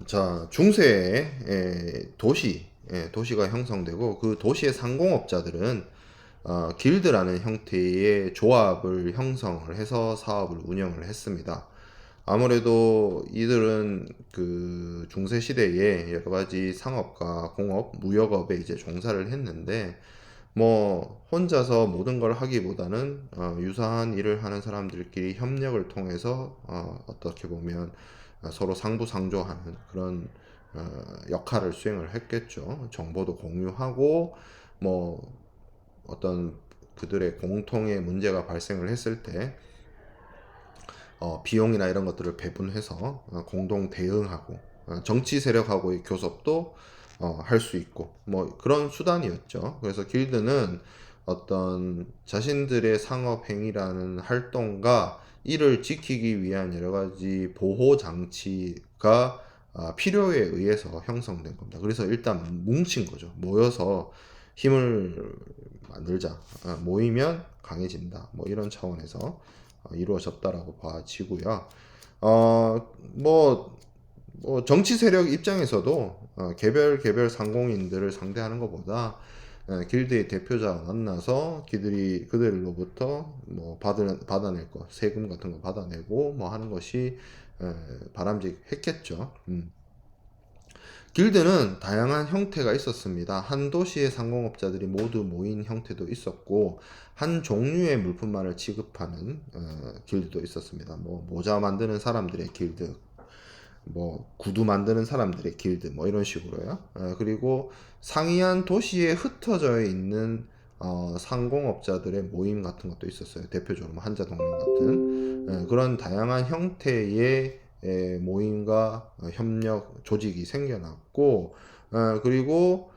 자, 중세에 도시가 형성되고 그 도시의 상공업자들은 길드라는 형태의 조합을 형성을 해서 사업을 운영을 했습니다. 아무래도 이들은 그 중세 시대에 여러 가지 상업과 공업, 무역업에 이제 종사를 했는데 뭐 혼자서 모든 걸 하기보다는 유사한 일을 하는 사람들끼리 협력을 통해서 어떻게 보면 서로 상부상조하는 그런 역할을 수행을 했겠죠. 정보도 공유하고 뭐 어떤 그들의 공통의 문제가 발생을 했을 때 비용이나 이런 것들을 배분해서 공동 대응하고 정치 세력하고의 교섭도 할 수 있고 뭐 그런 수단이었죠. 그래서 길드는 어떤 자신들의 상업 행위라는 활동과 이를 지키기 위한 여러 가지 보호 장치가 필요에 의해서 형성된 겁니다. 그래서 일단 뭉친 거죠. 모여서 힘을 만들자. 모이면 강해진다. 뭐 이런 차원에서 이루어졌다라고 봐지고요. 뭐 정치 세력 입장에서도 개별 상공인들을 상대하는 것보다 길드의 대표자가 만나서 그들로부터 뭐 받아낼 거 세금 같은 거 받아내고 뭐 하는 것이 바람직했겠죠. 길드는 다양한 형태가 있었습니다. 한 도시의 상공업자들이 모두 모인 형태도 있었고 한 종류의 물품만을 취급하는 길드도 있었습니다. 뭐 모자 만드는 사람들의 길드, 뭐 구두 만드는 사람들의 길드, 뭐 이런 식으로요. 그리고 상이한 도시에 흩어져 있는 상공업자들의 모임 같은 것도 있었어요. 대표적으로 뭐 한자동맹 같은 그런 다양한 형태의 모임과 협력 조직이 생겨났고 그리고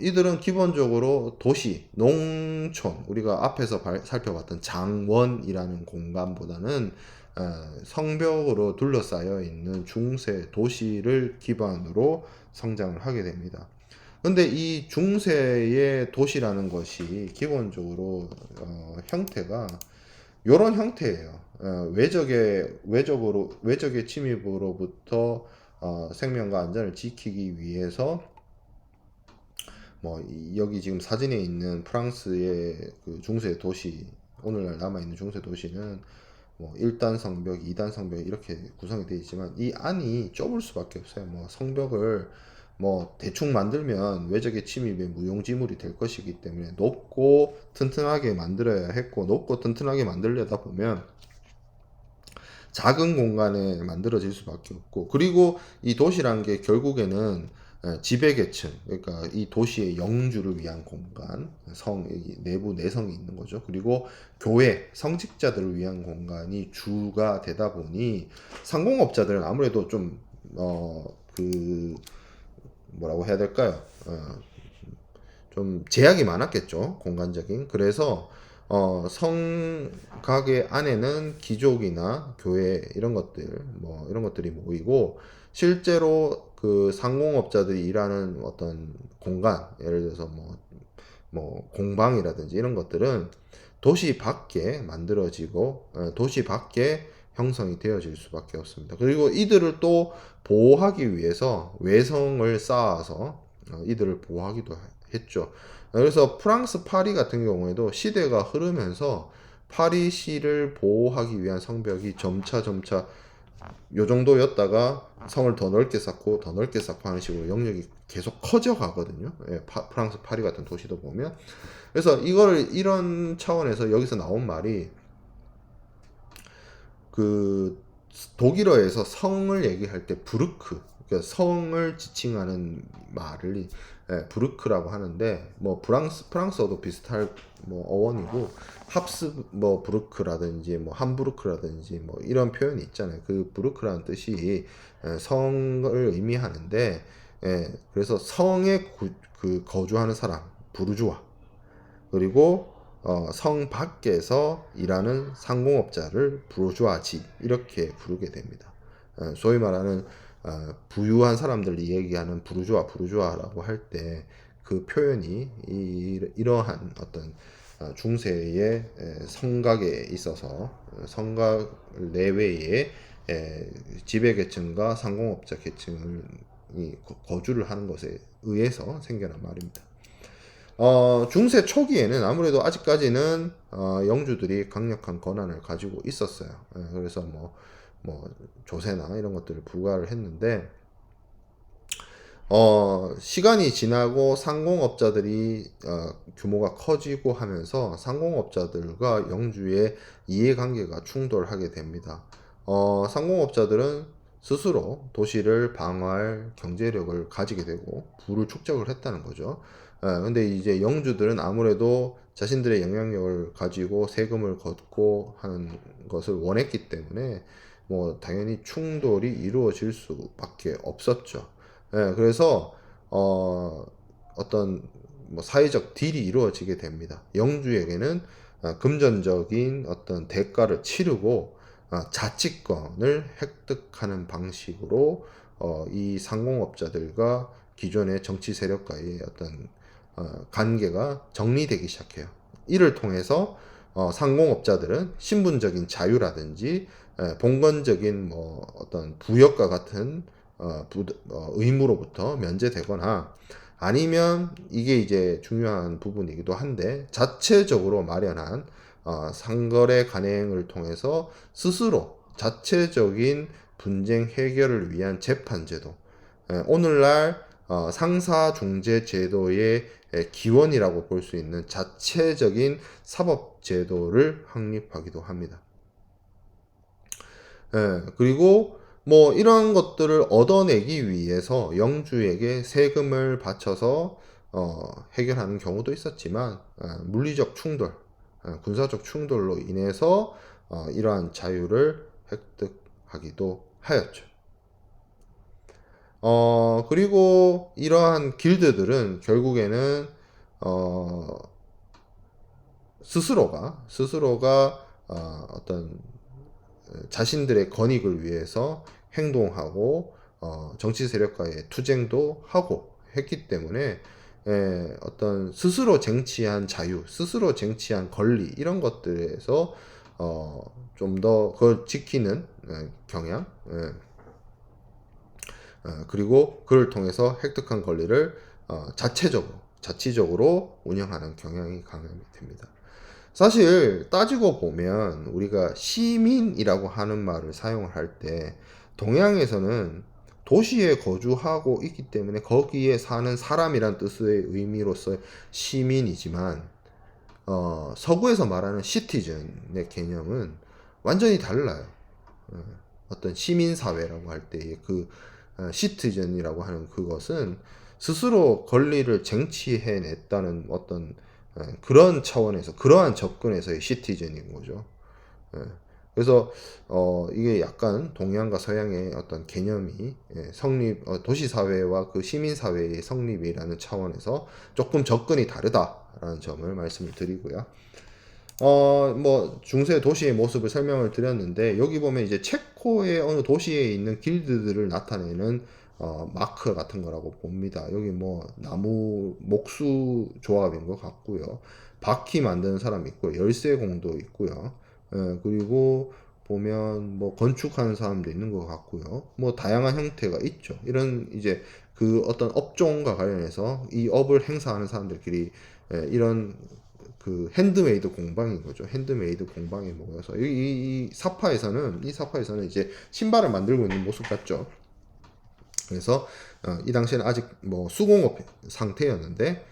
이들은 기본적으로 도시, 농촌, 우리가 앞에서 살펴봤던 장원이라는 공간보다는 성벽으로 둘러싸여 있는 중세 도시를 기반으로 성장을 하게 됩니다. 근데 이 중세의 도시라는 것이 기본적으로 형태가 요런 형태예요. 외적의 침입으로부터 생명과 안전을 지키기 위해서 뭐 여기 지금 사진에 있는 프랑스의 그 중세 도시, 오늘날 남아 있는 중세 도시는 뭐 1단 성벽, 2단 성벽 이렇게 구성이 되어 있지만 이 안이 좁을 수밖에 없어요. 뭐 성벽을 뭐 대충 만들면 외적의 침입에 무용지물이 될 것이기 때문에 높고 튼튼하게 만들어야 했고, 높고 튼튼하게 만들려다 보면 작은 공간에 만들어질 수밖에 없고, 그리고 이 도시란 게 결국에는 지배계층, 그러니까 이 도시의 영주를 위한 공간, 내부 내성이 있는 거죠. 그리고 교회, 성직자들을 위한 공간이 주가 되다 보니 상공업자들은 아무래도 좀 뭐라고 해야 될까요? 좀 제약이 많았겠죠, 공간적인. 그래서 성곽의 안에는 귀족이나 교회 이런 것들이 모이고, 실제로 그 상공업자들이 일하는 어떤 공간, 예를 들어서 뭐 공방이라든지 이런 것들은 도시 밖에 만들어지고 도시 밖에 형성이 되어질 수밖에 없습니다. 그리고 이들을 또 보호하기 위해서 외성을 쌓아서 이들을 보호하기도 했죠. 그래서 프랑스 파리 같은 경우에도 시대가 흐르면서 파리시를 보호하기 위한 성벽이 점차 요 정도였다가 성을 더 넓게 쌓고 더 넓게 쌓고 하는 식으로 영역이 계속 커져 가거든요. 프랑스 파리 같은 도시도 보면. 그래서 이런 차원에서 여기서 나온 말이, 그 독일어에서 성을 얘기할 때 부르크, 그러니까 성을 지칭하는 말을 부르크라고 하는데, 뭐 프랑스어도 비슷할 뭐 어원이고, 합스 뭐 부르크라든지 뭐 함부르크라든지 뭐 이런 표현이 있잖아요. 그 부르크라는 뜻이 성을 의미하는데, 그래서 성에 그 거주하는 사람, 부르주아, 그리고 성 밖에서 일하는 상공업자를 부르주아지 이렇게 부르게 됩니다. 소위 말하는 부유한 사람들이 얘기하는 부르주아라고 할 때 그 표현이 이러한 어떤 중세의 성곽에 있어서 성곽 내외의 지배계층과 상공업자 계층이 거주를 하는 것에 의해서 생겨난 말입니다. 중세 초기에는 아무래도 아직까지는 영주들이 강력한 권한을 가지고 있었어요. 그래서 뭐 조세나 이런 것들을 부과를 했는데 시간이 지나고 상공업자들이 규모가 커지고 하면서 상공업자들과 영주의 이해관계가 충돌하게 됩니다. 상공업자들은 스스로 도시를 방어할 경제력을 가지게 되고 부를 축적을 했다는 거죠. 근데 이제 영주들은 아무래도 자신들의 영향력을 가지고 세금을 걷고 하는 것을 원했기 때문에 뭐 당연히 충돌이 이루어질 수밖에 없었죠. 그래서 어떤 뭐 사회적 딜이 이루어지게 됩니다. 영주에게는 금전적인 어떤 대가를 치르고 자치권을 획득하는 방식으로 이 상공업자들과 기존의 정치 세력과의 어떤 관계가 정리되기 시작해요. 이를 통해서 상공업자들은 신분적인 자유라든지 봉건적인 뭐 어떤 부역과 같은 의무로부터 면제되거나 아니면 이게 이제 중요한 부분이기도 한데 자체적으로 마련한 상거래 간행을 통해서 스스로 자체적인 분쟁 해결을 위한 재판제도, 오늘날 상사중재제도의 기원이라고 볼 수 있는 자체적인 사법제도를 확립하기도 합니다. 그리고 뭐 이런 것들을 얻어내기 위해서 영주에게 세금을 바쳐서 해결하는 경우도 있었지만 물리적 충돌, 군사적 충돌로 인해서 이러한 자유를 획득하기도 하였죠. 그리고 이러한 길드들은 결국에는 스스로가 어떤 자신들의 권익을 위해서 행동하고 정치 세력과의 투쟁도 하고 했기 때문에 어떤 스스로 쟁취한 자유, 스스로 쟁취한 권리 이런 것들에서 좀 더 그걸 지키는 경향, 그리고 그를 통해서 획득한 권리를 자치적으로 운영하는 경향이 강합니다. 사실 따지고 보면 우리가 시민이라고 하는 말을 사용을 할 때 동양에서는 도시에 거주하고 있기 때문에 거기에 사는 사람이란 뜻의 의미로서 시민이지만 서구에서 말하는 시티즌의 개념은 완전히 달라요. 어떤 시민사회라고 할 때의 그 시티즌이라고 하는 그것은 스스로 권리를 쟁취해냈다는 어떤 그런 차원에서 그러한 접근에서의 시티즌인 거죠. 그래서 이게 약간 동양과 서양의 어떤 개념이 성립 도시 사회와 그 시민 사회의 성립이라는 차원에서 조금 접근이 다르다라는 점을 말씀을 드리고요. 뭐 중세 도시의 모습을 설명을 드렸는데 여기 보면 이제 체코의 어느 도시에 있는 길드들을 나타내는 마크 같은 거라고 봅니다. 여기 뭐 나무 목수 조합인 것 같고요. 바퀴 만드는 사람 있고요. 열쇠공도 있고요. 그리고 보면 뭐 건축하는 사람도 있는 것 같고요. 뭐 다양한 형태가 있죠. 이런 이제 그 어떤 업종과 관련해서 이 업을 행사하는 사람들끼리 이런 그 핸드메이드 공방인 거죠. 핸드메이드 공방에 모여서 이 사파에서는 이제 신발을 만들고 있는 모습 같죠. 그래서 이 당시에는 아직 뭐 수공업 상태였는데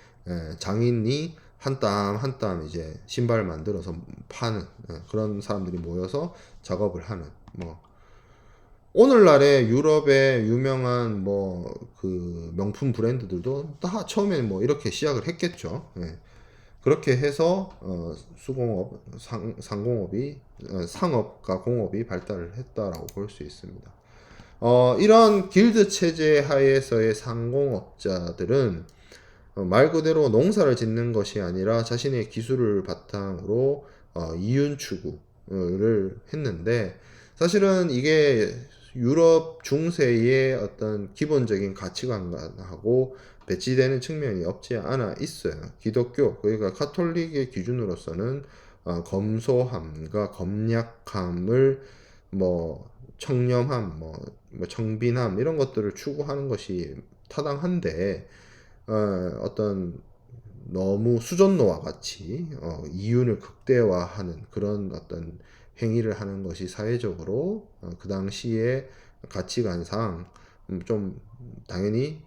장인이 한 땀 한 땀 이제 신발을 만들어서 파는 그런 사람들이 모여서 작업을 하는 뭐 오늘날의 유럽의 유명한 뭐 그 명품 브랜드들도 다 처음에는 뭐 이렇게 시작을 했겠죠. 그렇게 해서 수공업, 상공업이 상업과 공업이 발달을 했다라고 볼 수 있습니다. 이런 길드 체제 하에서의 상공업자들은 말 그대로 농사를 짓는 것이 아니라 자신의 기술을 바탕으로 이윤 추구를 했는데 사실은 이게 유럽 중세의 어떤 기본적인 가치관하고 배치되는 측면이 없지 않아 있어요. 기독교, 그러니까 카톨릭의 기준으로서는 검소함과 검약함을 뭐 청렴함, 뭐 청빈함 이런 것들을 추구하는 것이 타당한데 어떤 너무 수전노와 같이 이윤을 극대화하는 그런 어떤 행위를 하는 것이 사회적으로 그 당시에 가치관상 좀 당연히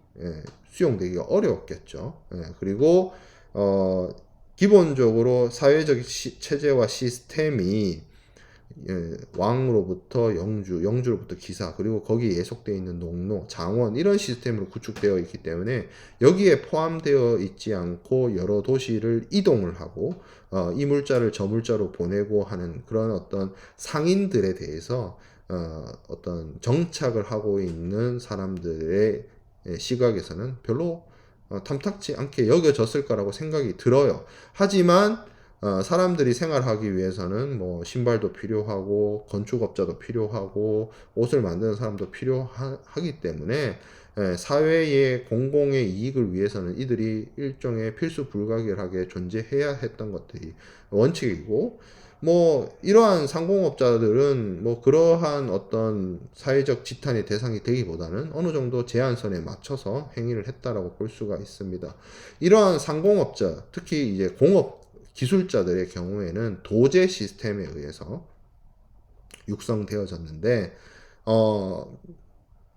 수용되기가 어려웠겠죠. 그리고 어, 기본적으로 사회적 체제와 시스템이 왕으로부터 영주, 영주로부터 기사, 그리고 거기에 예속되어 있는 농노, 장원 이런 시스템으로 구축되어 있기 때문에 여기에 포함되어 있지 않고 여러 도시를 이동을 하고 이 물자를 저 물자로 보내고 하는 그런 어떤 상인들에 대해서 어떤 정착을 하고 있는 사람들의 시각에서는 별로 탐탁지 않게 여겨졌을 거라고 생각이 들어요. 하지만 사람들이 생활하기 위해서는 뭐 신발도 필요하고 건축업자도 필요하고 옷을 만드는 사람도 필요하기 때문에 사회의 공공의 이익을 위해서는 이들이 일종의 필수 불가결하게 존재해야 했던 것들이 원칙이고, 뭐 이러한 상공업자들은 뭐 그러한 어떤 사회적 지탄의 대상이 되기보다는 어느 정도 제한선에 맞춰서 행위를 했다라고 볼 수가 있습니다. 이러한 상공업자, 특히 이제 공업 기술자들의 경우에는 도제 시스템에 의해서 육성되어졌는데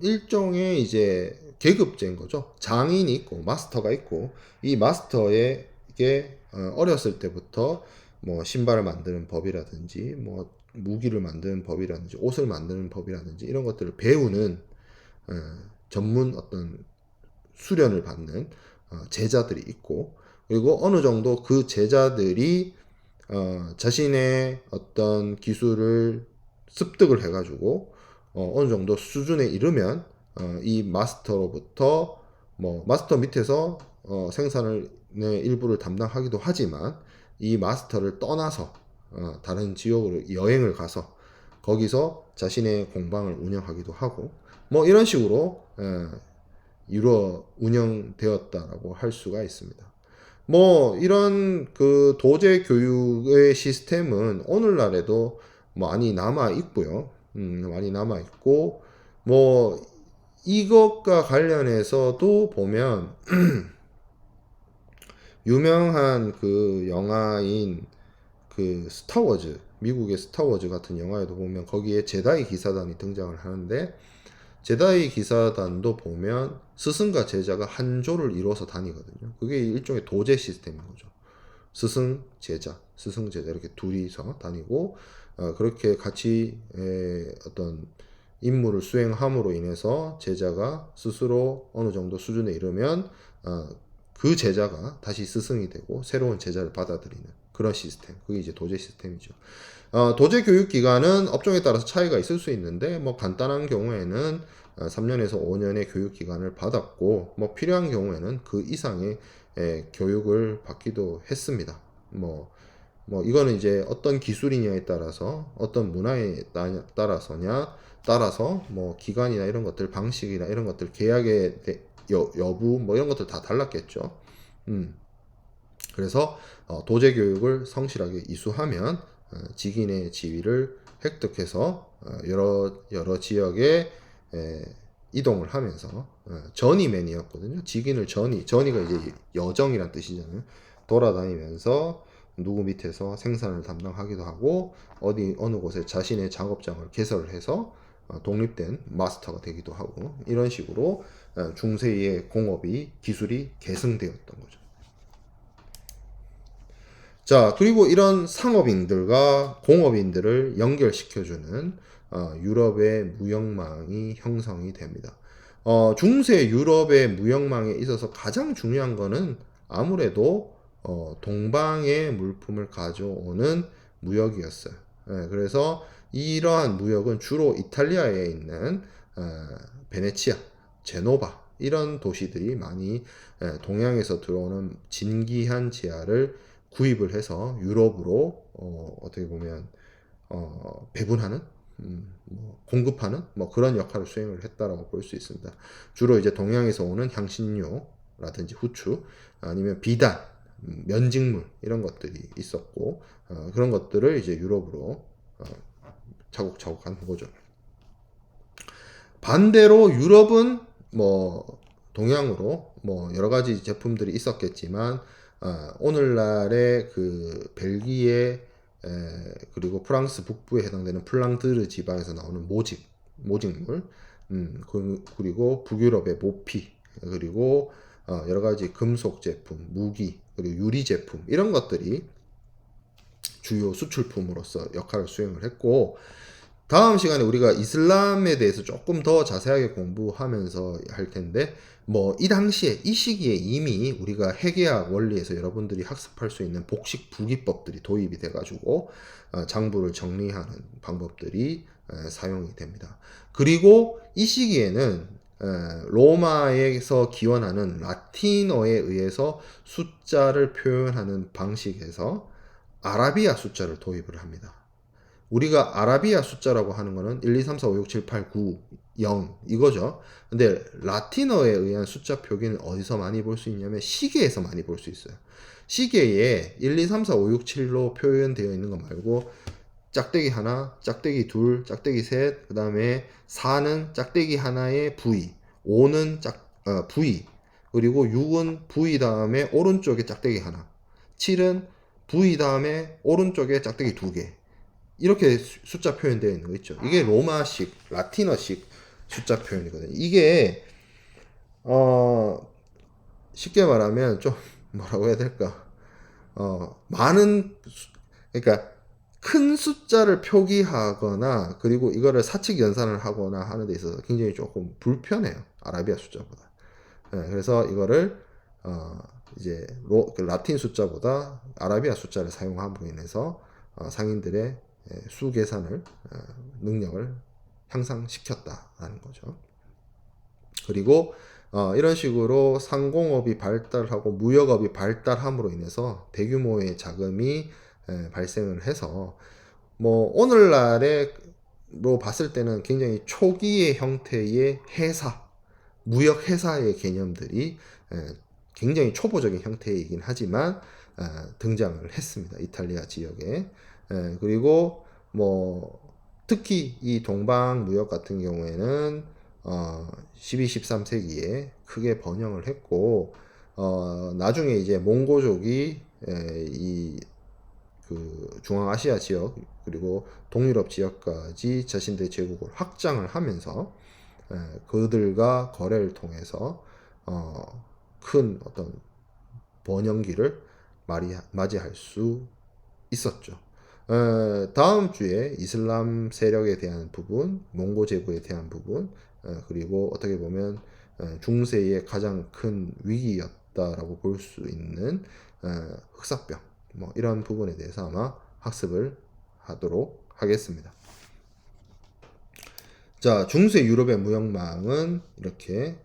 일종의 이제 계급제인 거죠. 장인이 있고 마스터가 있고, 이 마스터에게 어렸을 때부터 뭐 신발을 만드는 법이라든지 뭐 무기를 만드는 법이라든지 옷을 만드는 법이라든지 이런 것들을 배우는 어, 전문 어떤 수련을 받는 제자들이 있고, 그리고 어느 정도 그 제자들이 자신의 어떤 기술을 습득을 해가지고 어느 정도 수준에 이르면 이 마스터로부터 뭐 마스터 밑에서 생산을 일부를 담당하기도 하지만 이 마스터를 떠나서 다른 지역으로 여행을 가서 거기서 자신의 공방을 운영하기도 하고 뭐 이런 식으로 이루어 운영되었다라고 할 수가 있습니다. 뭐 이런 그 도제 교육의 시스템은 오늘날에도 많이 남아 있고요. 많이 남아 있고 뭐 이것과 관련해서도 보면 유명한 그 영화인 그 스타워즈, 미국의 스타워즈 같은 영화에도 보면 거기에 제다이 기사단이 등장을 하는데, 제다이 기사단도 보면 스승과 제자가 한 조를 이루어서 다니거든요. 그게 일종의 도제 시스템인 거죠. 스승, 제자, 스승, 제자 이렇게 둘이서 다니고 그렇게 같이 어떤 임무를 수행함으로 인해서 제자가 스스로 어느 정도 수준에 이르면 그 제자가 다시 스승이 되고 새로운 제자를 받아들이는 그런 시스템, 그게 이제 도제 시스템이죠. 도제 교육 기간은 업종에 따라서 차이가 있을 수 있는데 뭐 간단한 경우에는 3년에서 5년의 교육 기간을 받았고 뭐 필요한 경우에는 그 이상의 교육을 받기도 했습니다. 뭐 이거는 이제 어떤 기술이냐에 따라서 어떤 문화에 따라서 뭐 기간이나 이런 것들, 방식이나 이런 것들, 계약의 여부 뭐 이런 것들 다 달랐겠죠. 그래서 도제 교육을 성실하게 이수하면 직인의 지위를 획득해서 여러 지역에 이동을 하면서 전이맨이었거든요. 직인을 전이가 이제 여정이란 뜻이잖아요. 돌아다니면서 누구 밑에서 생산을 담당하기도 하고 어느 곳에 자신의 작업장을 개설을 해서 독립된 마스터가 되기도 하고 이런 식으로 중세의 공업이 기술이 계승되었던 거죠. 자, 그리고 이런 상업인들과 공업인들을 연결시켜주는 유럽의 무역망이 형성이 됩니다. 중세 유럽의 무역망에 있어서 가장 중요한 거는 아무래도 동방의 물품을 가져오는 무역이었어요. 그래서 이러한 무역은 주로 이탈리아에 있는 베네치아, 제노바 이런 도시들이 많이 동양에서 들어오는 진기한 제알을 구입을 해서 유럽으로 어떻게 보면 배분하는 뭐 공급하는 뭐 그런 역할을 수행을 했다라고 볼 수 있습니다. 주로 이제 동양에서 오는 향신료라든지 후추 아니면 비단, 면직물 이런 것들이 있었고 그런 것들을 이제 유럽으로 차곡차곡 하는 거죠. 반대로 유럽은 뭐 동양으로 뭐 여러 가지 제품들이 있었겠지만 오늘날의 그 벨기에 그리고 프랑스 북부에 해당되는 플랑드르 지방에서 나오는 모직물 그리고 북유럽의 모피 그리고 여러 가지 금속 제품, 무기 그리고 유리 제품 이런 것들이 주요 수출품으로서 역할을 수행을 했고 다음 시간에 우리가 이슬람에 대해서 조금 더 자세하게 공부하면서 할 텐데 뭐 이 당시에 이 시기에 이미 우리가 회계학 원리에서 여러분들이 학습할 수 있는 복식 부기법들이 도입이 돼 가지고 장부를 정리하는 방법들이 사용이 됩니다. 그리고 이 시기에는 로마에서 기원하는 라틴어에 의해서 숫자를 표현하는 방식에서 아라비아 숫자를 도입을 합니다. 우리가 아라비아 숫자라고 하는 거는 1, 2, 3, 4, 5, 6, 7, 8, 9, 0 이거죠. 근데 라틴어에 의한 숫자 표기는 어디서 많이 볼 수 있냐면 시계에서 많이 볼 수 있어요. 시계에 1, 2, 3, 4, 5, 6, 7로 표현되어 있는 거 말고 짝대기 하나, 짝대기 둘, 짝대기 셋, 그 다음에 4는 짝대기 하나의 V, 5는 V, 그리고 6은 V 다음에 오른쪽에 짝대기 하나, 7은 V 다음에 오른쪽에 짝대기 두 개. 이렇게 숫자 표현되어 있는 거 있죠. 이게 로마식, 라틴어식 숫자 표현이거든요. 이게 쉽게 말하면 좀 뭐라고 해야 될까? 많은 그러니까 큰 숫자를 표기하거나 그리고 이거를 사칙 연산을 하거나 하는 데 있어서 굉장히 조금 불편해요. 아라비아 숫자보다. 그래서 이거를 이제 그 라틴 숫자보다 아라비아 숫자를 사용함으로 인해서 상인들의 수 계산을 능력을 향상시켰다라는 거죠. 그리고 이런 식으로 상공업이 발달하고 무역업이 발달함으로 인해서 대규모의 자금이 발생을 해서 뭐 오늘날로 봤을 때는 굉장히 초기의 형태의 회사, 무역 회사의 개념들이 굉장히 초보적인 형태이긴 하지만 등장을 했습니다. 이탈리아 지역에. 그리고 뭐 특히 이 동방 무역 같은 경우에는 12, 13세기에 크게 번영을 했고 나중에 이제 몽고족이 이 그 중앙아시아 지역 그리고 동유럽 지역까지 자신들의 제국을 확장을 하면서 그들과 거래를 통해서 큰 어떤 번영기를 맞이할 수 있었죠. 다음 주에 이슬람 세력에 대한 부분, 몽고 제국에 대한 부분, 그리고 어떻게 보면 중세의 가장 큰 위기였다라고 볼 수 있는 흑사병, 뭐 이런 부분에 대해서 아마 학습을 하도록 하겠습니다. 자, 중세 유럽의 무역망은 이렇게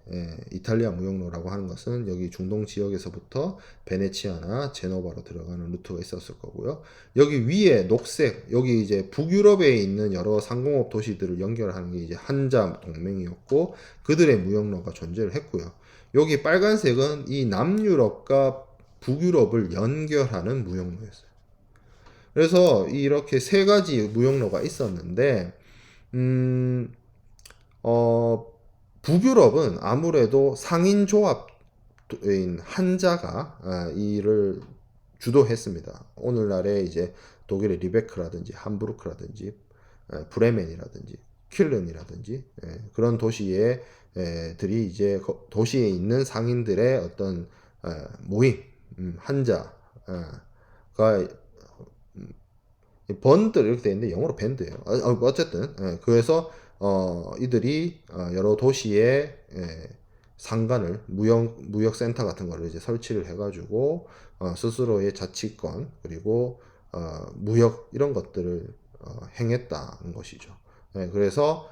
이탈리아 무역로라고 하는 것은 여기 중동 지역에서부터 베네치아나 제노바로 들어가는 루트가 있었을 거고요. 여기 위에 녹색, 여기 이제 북유럽에 있는 여러 상공업 도시들을 연결하는 게 이제 한자 동맹이었고 그들의 무역로가 존재를 했고요. 여기 빨간색은 이 남유럽과 북유럽을 연결하는 무역로였어요. 그래서 이렇게 세 가지 무역로가 있었는데 북유럽은 아무래도 상인 조합인 한자가 이를 주도했습니다. 오늘날의 이제 독일의 리베크라든지 함부르크라든지 브레멘이라든지 킬른이라든지 그런 도시에 들이 이제 도시에 있는 상인들의 어떤 모임 한자가 번드 이렇게 되어 있는데 영어로 밴드예요. 어쨌든 그래서 이들이 여러 도시에 상간을 무역 센터 같은 거를 이제 설치를 해가지고 스스로의 자치권 그리고 무역 이런 것들을 행했다는 것이죠. 그래서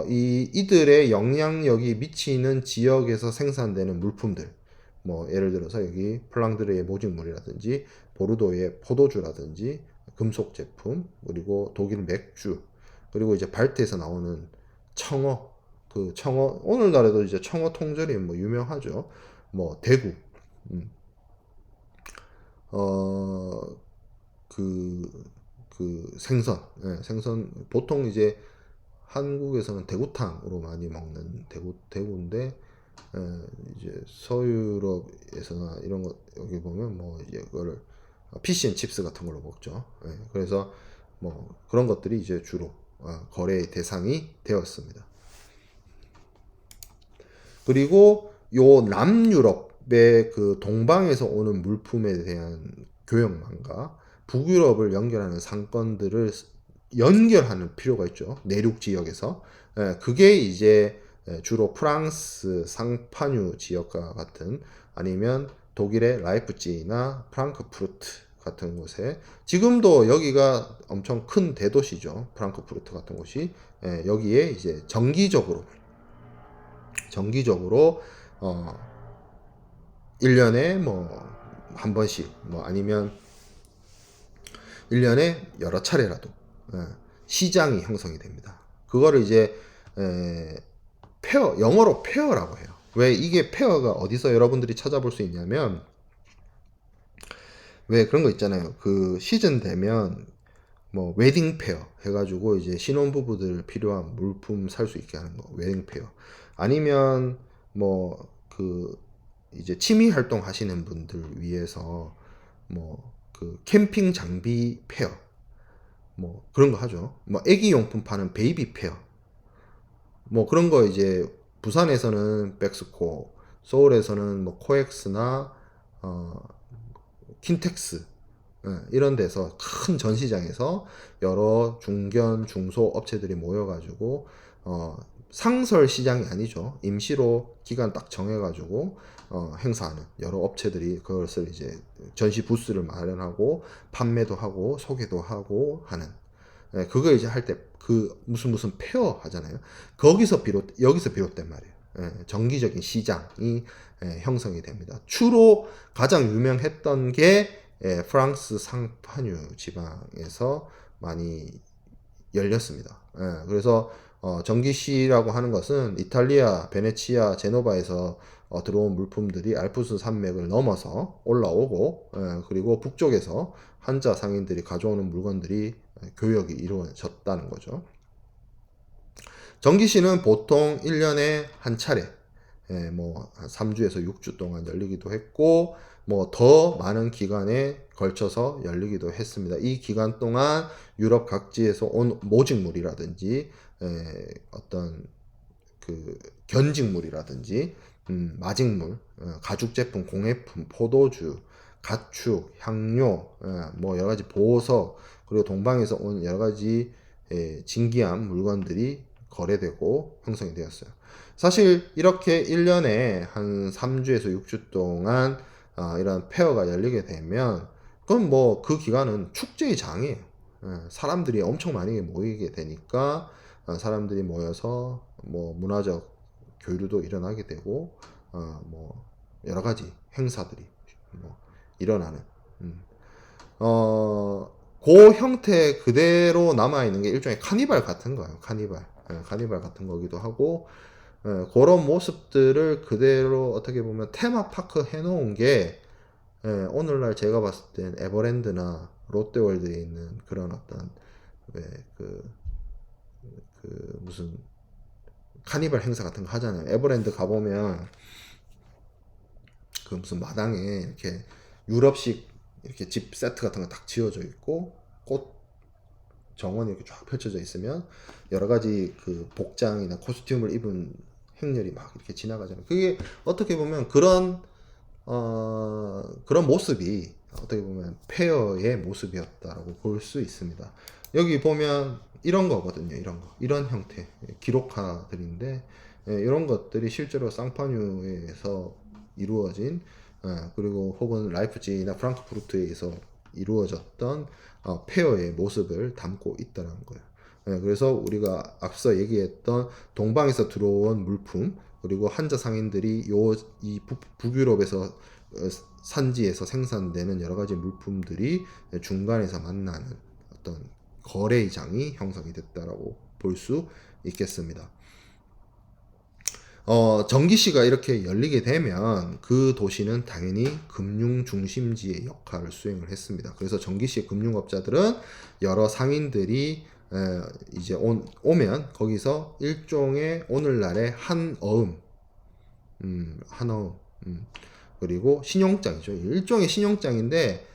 이들의 영향력이 미치는 지역에서 생산되는 물품들 뭐 예를 들어서 여기 플랑드르의 모직물이라든지 보르도의 포도주라든지 금속 제품 그리고 독일 맥주 그리고 이제 발트에서 나오는 청어 그 청어 오늘날에도 이제 청어 통절이 뭐 유명하죠. 뭐 대구 그 그 생선, 생선 보통 이제 한국에서는 대구탕으로 많이 먹는 대구인데 이제 서유럽에서나 이런 거 여기 보면 뭐 이제 그거를 피시앤칩스 같은 걸로 먹죠. 그래서 뭐 그런 것들이 이제 주로 거래의 대상이 되었습니다. 그리고 요 남유럽의 그 동방에서 오는 물품에 대한 교역망과 북유럽을 연결하는 상권들을 연결하는 필요가 있죠. 내륙 지역에서. 그게 이제 주로 프랑스 상파뉴 지역과 같은 아니면 독일의 라이프치히나 프랑크푸르트 같은 곳에 지금도 여기가 엄청 큰 대도시죠. 프랑크푸르트 같은 곳이 여기에 이제 정기적으로 1년에 뭐 한 번씩 뭐 아니면 1년에 여러 차례라도 시장이 형성이 됩니다. 그거를 이제 페어, 영어로 페어라고 해요. 왜 이게 페어가 어디서 여러분들이 찾아볼 수 있냐면 왜 그런 거 있잖아요. 그 시즌 되면 뭐 웨딩 페어 해가지고 이제 신혼부부들 필요한 물품 살 수 있게 하는 거 웨딩 페어 아니면 뭐 그 이제 취미 활동 하시는 분들 위해서 뭐 그 캠핑 장비 페어 뭐 그런 거 하죠. 뭐 애기 용품 파는 베이비 페어 뭐 그런 거 이제 부산에서는 백스코 서울에서는 뭐 코엑스나 어 킨텍스 이런 데서 큰 전시장에서 여러 중견 중소 업체들이 모여가지고 상설 시장이 아니죠. 임시로 기간 딱 정해가지고 행사하는 여러 업체들이 그것을 이제 전시 부스를 마련하고 판매도 하고 소개도 하고 하는 그거 이제 할 때 그 무슨 페어 하잖아요. 여기서 비롯된 말이에요. 정기적인 시장이 형성이 됩니다. 주로 가장 유명했던 게 프랑스 상파뉴 지방에서 많이 열렸습니다. 그래서 정기시라고 하는 것은 이탈리아, 베네치아, 제노바에서 들어온 물품들이 알프스 산맥을 넘어서 올라오고 그리고 북쪽에서 한자 상인들이 가져오는 물건들이 교역이 이루어졌다는 거죠. 정기시는 보통 1년에 한 차례 뭐 3주에서 6주 동안 열리기도 했고 뭐 더 많은 기간에 걸쳐서 열리기도 했습니다. 이 기간 동안 유럽 각지에서 온 모직물이라든지 어떤 그 견직물이라든지 마직물, 가죽 제품, 공예품, 포도주, 가축, 향료, 뭐 여러 가지 보석 그리고 동방에서 온 여러 가지 진기한 물건들이 거래되고 형성이 되었어요. 사실 이렇게 1년에 한 3주에서 6주 동안 이런 페어가 열리게 되면 그건 뭐 그 기간은 축제의 장이에요. 사람들이 엄청 많이 모이게 되니까 사람들이 모여서 뭐 문화적 교류도 일어나게 되고 뭐 여러 가지 행사들이 뭐 일어나는 그 형태 그대로 남아있는 게 일종의 카니발 같은 거예요. 카니발 같은 거기도 하고 그런 모습들을 그대로 어떻게 보면 테마파크 해놓은 게 오늘날 제가 봤을 땐 에버랜드나 롯데월드에 있는 그런 어떤 무슨 카니발 행사 같은 거 하잖아요. 에버랜드 가보면 그 무슨 마당에 이렇게 유럽식 이렇게 집 세트 같은 거 딱 지어져 있고 꽃 정원이 이렇게 쫙 펼쳐져 있으면 여러 가지 그 복장이나 코스튬을 입은 행렬이 막 이렇게 지나가잖아요. 그게 어떻게 보면 그런 모습이 어떻게 보면 페어의 모습이었다라고 볼 수 있습니다. 여기 보면 이런 거거든요. 이런 형태 기록화들인데 이런 것들이 실제로 쌍파뉴에서 이루어진 그리고 혹은 라이프치히나 프랑크푸르트에서 이루어졌던 페어의 모습을 담고 있다는 거예요. 그래서 우리가 앞서 얘기했던 동방에서 들어온 물품 그리고 한자 상인들이 이 북유럽에서 산지에서 생산되는 여러 가지 물품들이 중간에서 만나는 어떤 거래장이 형성이 됐다라고 볼 수 있겠습니다. 전기시가 이렇게 열리게 되면 그 도시는 당연히 금융 중심지의 역할을 수행을 했습니다. 그래서 전기시 금융업자들은 여러 상인들이 이제 오면 거기서 일종의 오늘날의 한어음, 한어음, 그리고 신용장이죠. 일종의 신용장인데,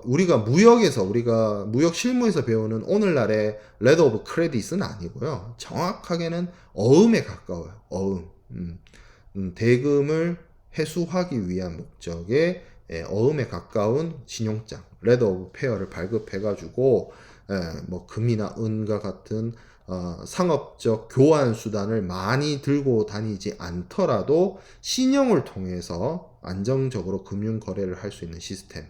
우리가 무역 실무에서 배우는 오늘날의 레터 오브 크레딧은 아니고요. 정확하게는 어음에 가까워요. 어음. 대금을 회수하기 위한 목적의 어음에 가까운 신용장, 레터 오브 페어를 발급해가지고, 뭐 금이나 은과 같은 상업적 교환 수단을 많이 들고 다니지 않더라도 신용을 통해서 안정적으로 금융 거래를 할 수 있는 시스템.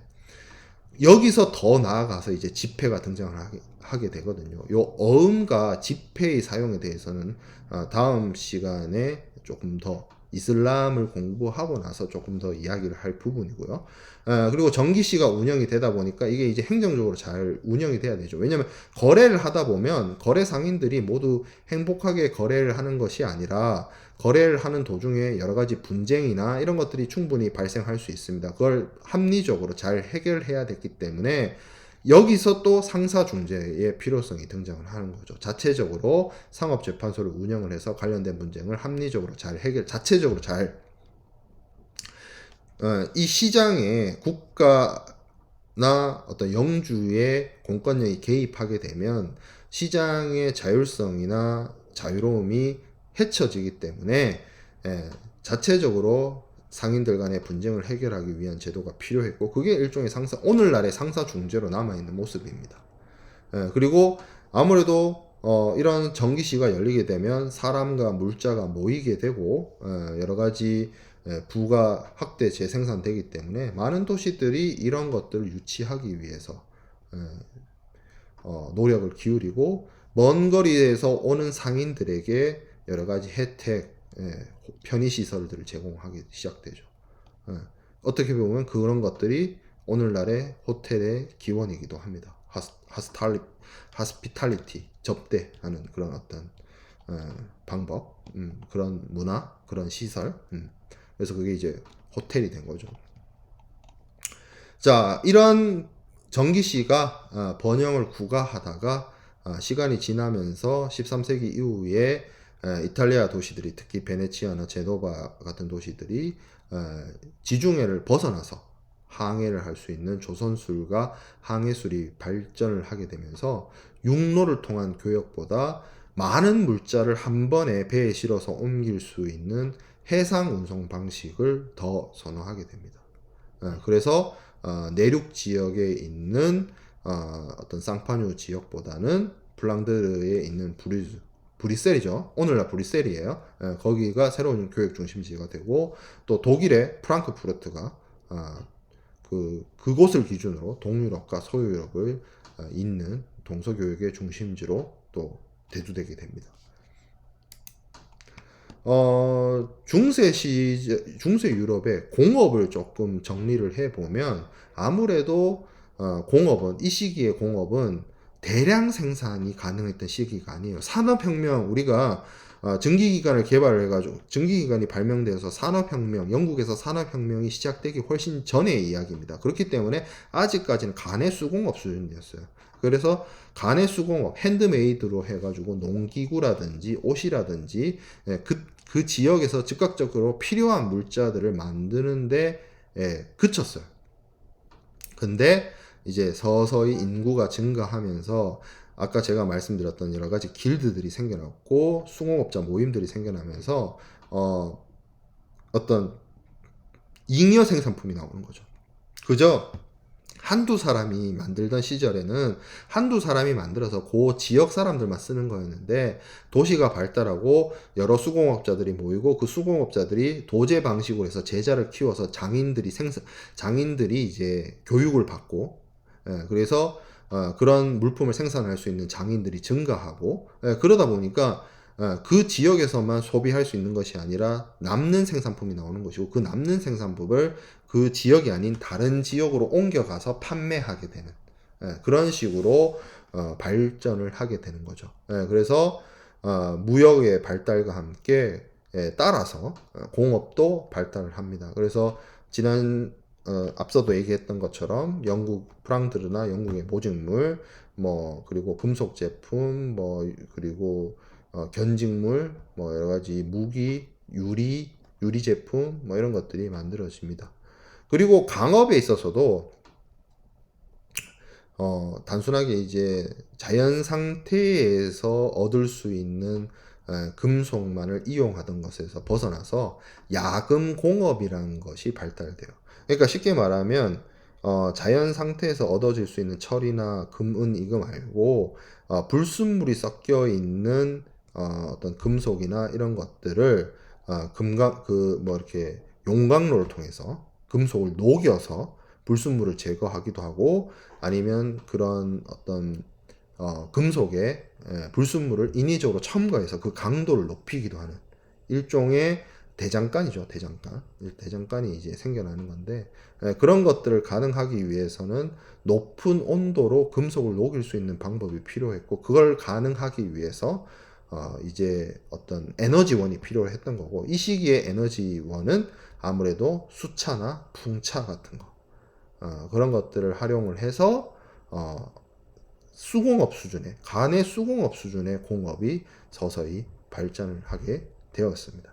여기서 더 나아가서 이제 지폐가 등장을 하게 되거든요. 요 어음과 지폐의 사용에 대해서는 다음 시간에 조금 더 이슬람을 공부하고 나서 조금 더 이야기를 할 부분이고요. 그리고 전기시가 운영이 되다 보니까 이게 이제 행정적으로 잘 운영이 돼야 되죠. 왜냐면 거래를 하다 보면 거래 상인들이 모두 행복하게 거래를 하는 것이 아니라 거래를 하는 도중에 여러 가지 분쟁이나 이런 것들이 충분히 발생할 수 있습니다. 그걸 합리적으로 잘 해결해야 됐기 때문에 여기서 또 상사중재의 필요성이 등장을 하는 거죠. 자체적으로 상업재판소를 운영을 해서 관련된 분쟁을 합리적으로 잘 자체적으로 잘, 이 시장에 국가나 어떤 영주의 공권력이 개입하게 되면 시장의 자율성이나 자유로움이 해쳐지기 때문에 자체적으로 상인들 간의 분쟁을 해결하기 위한 제도가 필요했고, 그게 일종의 오늘날의 상사 중재로 남아있는 모습입니다. 그리고 아무래도 이런 전기시가 열리게 되면 사람과 물자가 모이게 되고 여러 가지 부가 확대 재생산되기 때문에 많은 도시들이 이런 것들을 유치하기 위해서 노력을 기울이고, 먼 거리에서 오는 상인들에게 여러 가지 혜택, 편의시설들을 제공하기 시작되죠. 어떻게 보면 그런 것들이 오늘날의 호텔의 기원이기도 합니다. 하스피탈리티, 접대하는 그런 어떤 방법, 그런 문화, 그런 시설. 그래서 그게 이제 호텔이 된 거죠. 자, 이런 전기시가 번영을 구가하다가 시간이 지나면서 13세기 이후에 이탈리아 도시들이, 특히 베네치아나 제노바 같은 도시들이 지중해를 벗어나서 항해를 할 수 있는 조선술과 항해술이 발전을 하게 되면서 육로를 통한 교역보다 많은 물자를 한 번에 배에 실어서 옮길 수 있는 해상 운송 방식을 더 선호하게 됩니다. 그래서 내륙 지역에 있는 어떤 쌍파뉴 지역보다는 플랑드르에 있는 브뤼셀이죠. 오늘날 브뤼셀이에요. 거기가 새로운 교육 중심지가 되고, 또 독일의 프랑크푸르트가 그곳을 기준으로 동유럽과 서유럽을 잇는 동서교역의 중심지로 또 대두되게 됩니다. 중세 유럽의 공업을 조금 정리를 해보면, 아무래도 공업은, 이 시기의 공업은 대량 생산이 가능했던 시기가 아니에요. 산업혁명, 우리가 증기기관을 개발을 해가지고 증기기관이 발명되어서 영국에서 산업혁명이 시작되기 훨씬 전의 이야기입니다. 그렇기 때문에 아직까지는 가내수공업 수준이었어요. 그래서 가내수공업, 핸드메이드로 해가지고 농기구라든지 옷이라든지 그 지역에서 즉각적으로 필요한 물자들을 만드는데 그쳤어요. 근데 이제 서서히 인구가 증가하면서 아까 제가 말씀드렸던 여러 가지 길드들이 생겨났고 수공업자 모임들이 생겨나면서 어떤 잉여 생산품이 나오는 거죠. 그저 한두 사람이 만들던 시절에는 한두 사람이 만들어서 그 지역 사람들만 쓰는 거였는데, 도시가 발달하고 여러 수공업자들이 모이고 그 수공업자들이 도제 방식으로 해서 제자를 키워서 장인들이 이제 교육을 받고, 그래서 그런 물품을 생산할 수 있는 장인들이 증가하고, 그러다 보니까 그 지역에서만 소비할 수 있는 것이 아니라 남는 생산품이 나오는 것이고, 그 남는 생산품을 그 지역이 아닌 다른 지역으로 옮겨가서 판매하게 되는 그런 식으로 발전을 하게 되는 거죠. 그래서 무역의 발달과 함께 따라서 공업도 발달을 합니다. 그래서 지난 앞서도 얘기했던 것처럼 영국 프랑드르나 영국의 모직물 뭐 그리고 금속 제품 뭐 그리고 견직물 뭐 여러 가지 무기 유리 제품 뭐 이런 것들이 만들어집니다. 그리고 강업에 있어서도 단순하게 이제 자연 상태에서 얻을 수 있는 금속만을 이용하던 것에서 벗어나서 야금 공업이라는 것이 발달돼요. 그러니까 쉽게 말하면 자연 상태에서 얻어질 수 있는 철이나 금, 은 이거 말고 불순물이 섞여 있는 어떤 금속이나 이런 것들을 금강 그 뭐 이렇게 용광로를 통해서 금속을 녹여서 불순물을 제거하기도 하고 아니면 그런 어떤 금속에 불순물을 인위적으로 첨가해서 그 강도를 높이기도 하는 일종의 대장간이죠. 대장간. 대장간이 이제 생겨나는 건데 그런 것들을 가능하기 위해서는 높은 온도로 금속을 녹일 수 있는 방법이 필요했고 그걸 가능하기 위해서 이제 어떤 에너지원이 필요했던 거고 이 시기에 에너지원은 아무래도 수차나 풍차 같은 거 그런 것들을 활용을 해서 수공업 수준의 간의 수공업 수준의 공업이 서서히 발전을 하게 되었습니다.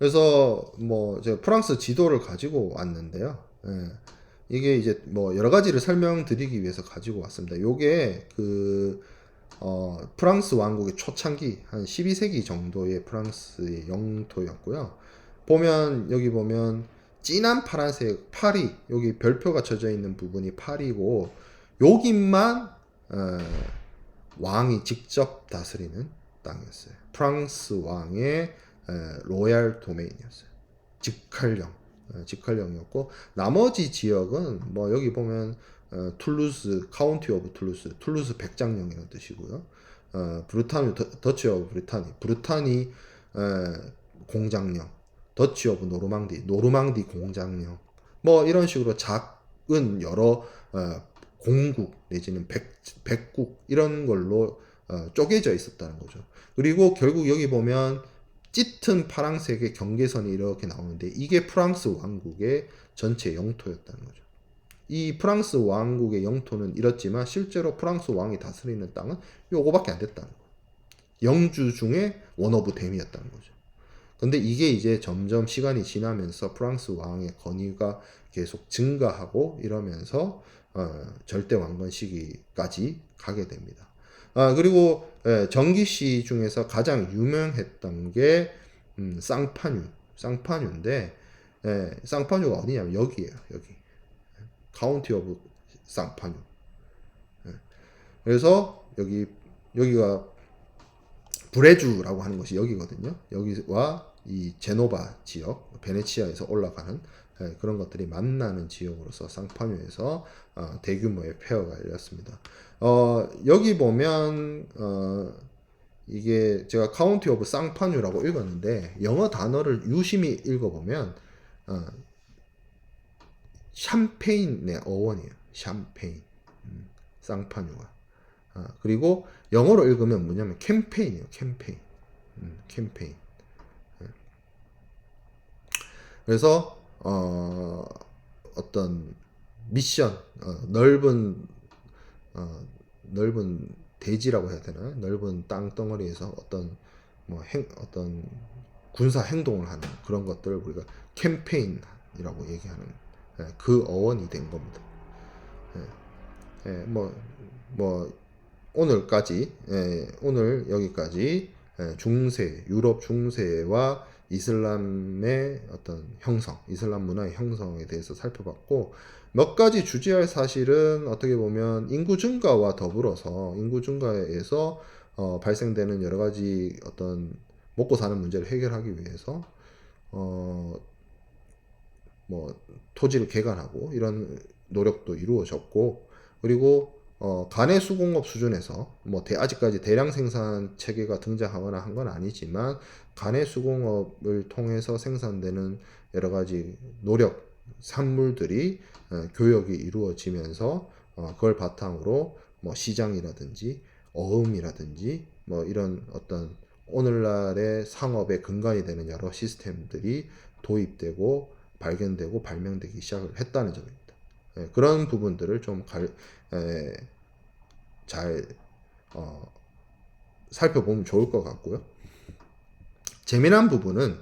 그래서 뭐 제가 프랑스 지도를 가지고 왔는데요. 이게 이제 뭐 여러 가지를 설명드리기 위해서 가지고 왔습니다. 요게 그 프랑스 왕국의 초창기 한 12세기 정도의 프랑스의 영토였고요. 보면 여기 보면 진한 파란색 파리 여기 별표가 쳐져 있는 부분이 파리고 여기만 왕이 직접 다스리는 땅이었어요. 프랑스 왕의 로얄 도메인이었어요. 직할령이었고 나머지 지역은 뭐 여기 보면 툴루스 카운티 오브 툴루스 백장령이라는 뜻이고요. 브루타니 더치 오브 브루타니 공장령 더치 오브 노르망디 공장령 뭐 이런 식으로 작은 여러 공국 내지는 백국 이런 걸로 쪼개져 있었다는 거죠. 그리고 결국 여기 보면 짙은 파란색의 경계선이 이렇게 나오는데 이게 프랑스 왕국의 전체 영토였다는 거죠. 이 프랑스 왕국의 영토는 이렇지만 실제로 프랑스 왕이 다스리는 땅은 요거밖에 안 됐다는 거예요. 영주 중에 원 오브 댐이었다는 거죠. 근데 이게 이제 점점 시간이 지나면서 프랑스 왕의 권위가 계속 증가하고 이러면서 절대 왕건 시기까지 가게 됩니다. 그리고 전기시 중에서 가장 유명했던 게 쌍파뉴인데 쌍파뉴가 어디냐면 여기예요. 여기 카운티 오브 쌍파뉴. 그래서 여기가 브레주라고 하는 것이 여기거든요. 여기와 이 제노바 지역, 베네치아에서 올라가는 그런 것들이 만나는 지역으로서 쌍파뉴에서 대규모의 페어가 열렸습니다. 여기 보면 이게 제가 카운티 오브 쌍파뉴라고 읽었는데 영어 단어를 유심히 읽어보면 샴페인의 어원이에요. 샴페인, 쌍파뉴가. 그리고 영어로 읽으면 뭐냐면 캠페인이에요. 캠페인. 그래서 어떤 미션, 넓은 대지라고 해야 되나? 넓은 땅덩어리에서 어떤 어떤 군사 행동을 하는 그런 것들을 우리가 캠페인이라고 얘기하는 그 어원이 된 겁니다. 오늘까지 오늘 여기까지 유럽 중세와 이슬람의 어떤 형성, 이슬람 문화의 형성에 대해서 살펴봤고 몇 가지 주제할 사실은 어떻게 보면 인구 증가와 더불어서 인구 증가에서 발생되는 여러 가지 어떤 먹고 사는 문제를 해결하기 위해서 뭐 토지를 개간하고 이런 노력도 이루어졌고 그리고 간의 수공업 수준에서 뭐 아직까지 대량 생산 체계가 등장하거나 한 건 아니지만 간의 수공업을 통해서 생산되는 여러 가지 노력 산물들이 교역이 이루어지면서 그걸 바탕으로 뭐 시장이라든지 어음이라든지 뭐 이런 어떤 오늘날의 상업의 근간이 되는 여러 시스템들이 도입되고 발견되고 발명되기 시작을 했다는 점입니다. 예, 그런 부분들을 좀 잘 살펴보면 좋을 것 같고요. 재미난 부분은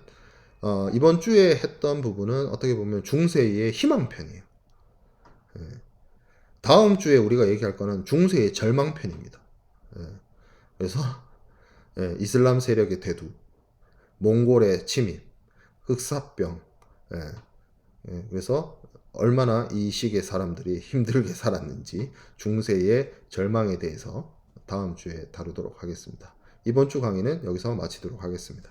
이번 주에 했던 부분은 어떻게 보면 중세의 희망편이에요. 예, 다음 주에 우리가 얘기할 거는 중세의 절망편입니다. 예, 그래서 예, 이슬람 세력의 대두, 몽골의 침입, 흑사병, 예, 그래서 얼마나 이 시기의 사람들이 힘들게 살았는지 중세의 절망에 대해서 다음 주에 다루도록 하겠습니다. 이번 주 강의는 여기서 마치도록 하겠습니다.